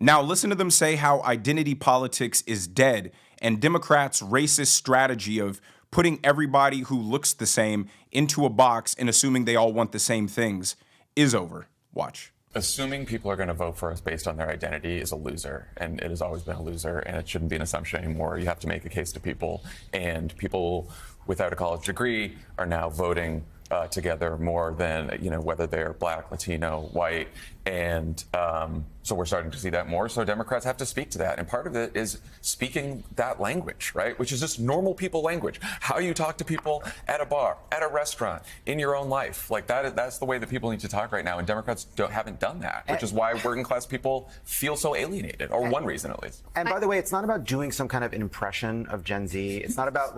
Now listen to them say how identity politics is dead and Democrats' racist strategy of putting everybody who looks the same into a box and assuming they all want the same things is over. Watch. Assuming people are going to vote for us based on their identity is a loser, and it has always been a loser, and it shouldn't be an assumption anymore. You have to make a case to people, and people without a college degree are now voting together more than, whether they're black, Latino, white, and so we're starting to see that more. So Democrats have to speak to that, and part of it is speaking that language, right? Which is just normal people language. How you talk to people at a bar, at a restaurant, in your own life, like that's the way that people need to talk right now. And Democrats haven't done that, which is why working class people feel so alienated, or one reason at least. And by the way, it's not about doing some kind of impression of Gen Z. It's not about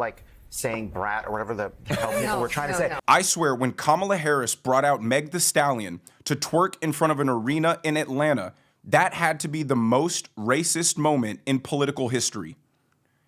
saying brat or whatever the hell people were trying to say. I swear, when Kamala Harris brought out Meg the Stallion to twerk in front of an arena in Atlanta, that had to be the most racist moment in political history.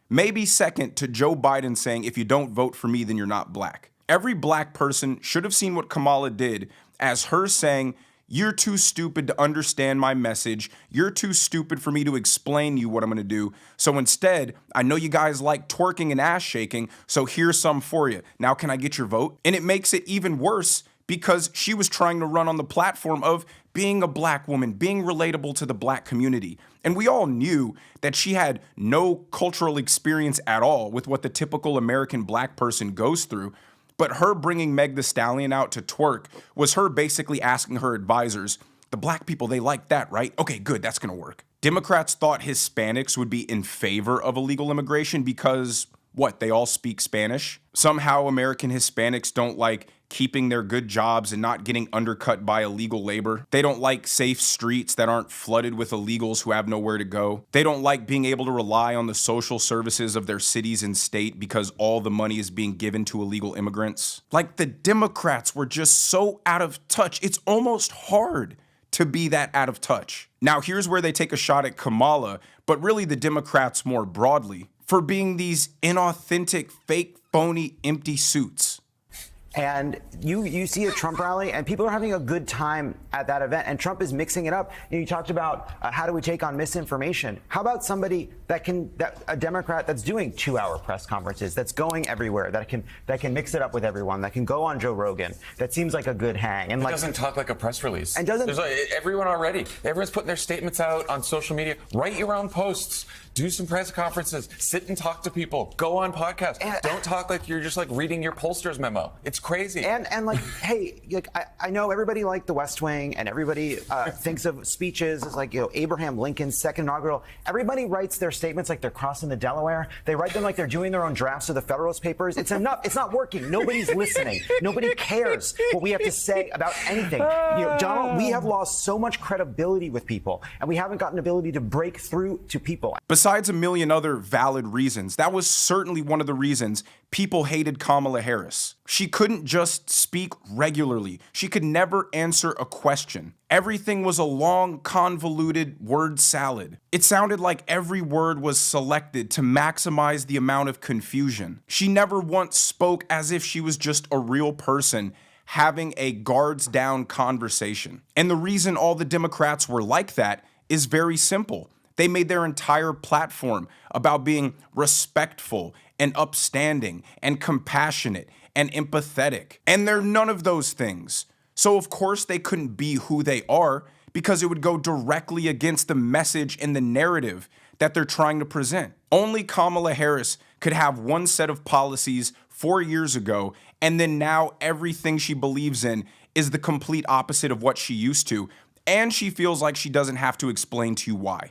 Maybe second to Joe Biden saying, if you don't vote for me, then you're not black. Every black person should have seen what Kamala did as her saying, you're too stupid to understand my message. You're too stupid for me to explain to you what I'm going to do. So instead, I know you guys like twerking and ass shaking, so here's some for you. Now can I get your vote? And it makes it even worse because she was trying to run on the platform of being a black woman, being relatable to the black community. And we all knew that she had no cultural experience at all with what the typical American black person goes through. But her bringing Meg the Stallion out to twerk was her basically asking her advisors, the black people, they like that, right? Okay, good, that's gonna work. Democrats thought Hispanics would be in favor of illegal immigration because, what, they all speak Spanish? Somehow American Hispanics don't like keeping their good jobs and not getting undercut by illegal labor. They don't like safe streets that aren't flooded with illegals who have nowhere to go. They don't like being able to rely on the social services of their cities and state because all the money is being given to illegal immigrants. Like, the Democrats were just so out of touch. It's almost hard to be that out of touch. Now, here's where they take a shot at Kamala, but really the Democrats more broadly, for being these inauthentic, fake, phony, empty suits. And you see a Trump rally, and people are having a good time at that event, and Trump is mixing it up. You talked about how do we take on misinformation? How about somebody a Democrat that's doing 2-hour press conferences, that's going everywhere, that can mix it up with everyone, that can go on Joe Rogan, that seems like a good hang. And doesn't talk like a press release. And doesn't. There's everyone already. Everyone's putting their statements out on social media. Write your own posts. Do some press conferences. Sit and talk to people. Go on podcasts. Don't talk like you're just reading your pollster's memo. It's crazy. And hey, I know everybody liked the West Wing, and everybody thinks of speeches as Abraham Lincoln's second inaugural. Everybody writes their statements like they're crossing the Delaware. They write them like they're doing their own drafts of the Federalist Papers. It's enough. It's not working. Nobody's listening. Nobody cares what we have to say about anything. Donald, we have lost so much credibility with people, and we haven't gotten ability to break through to people. Besides a million other valid reasons, that was certainly one of the reasons people hated Kamala Harris. She couldn't just speak regularly. She could never answer a question. Everything was a long, convoluted word salad. It sounded like every word was selected to maximize the amount of confusion. She never once spoke as if she was just a real person having a guards down conversation. And the reason all the Democrats were like that is very simple. They made their entire platform about being respectful and upstanding and compassionate and empathetic. And they're none of those things. So of course they couldn't be who they are because it would go directly against the message and the narrative that they're trying to present. Only Kamala Harris could have one set of policies 4 years ago, and then now everything she believes in is the complete opposite of what she used to. And she feels like she doesn't have to explain to you why.